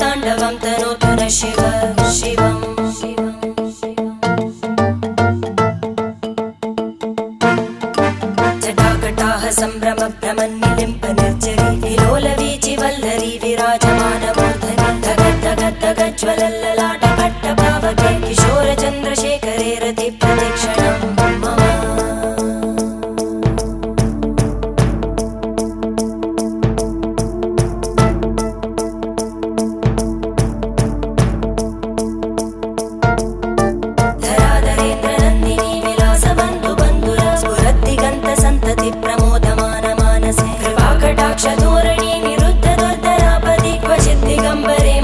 ताण्डवं तनोतु न शिव शिवम् जटाकटाः सम्भ्रम भ्रमन्निलिम्ब निर्जरी विलोलवीचि वल्लरी विराजमानमूर्धनि धगज्ज्वलल्ललाटपट्टपावके किशोरचन्द्रशेखरे रति प्रदक्षिणं मम प्रमोदमान मानसे कृपाकटाक्षधोरणी निरुद्ध दुर्धरापदि क्वचित् दिगम्बरे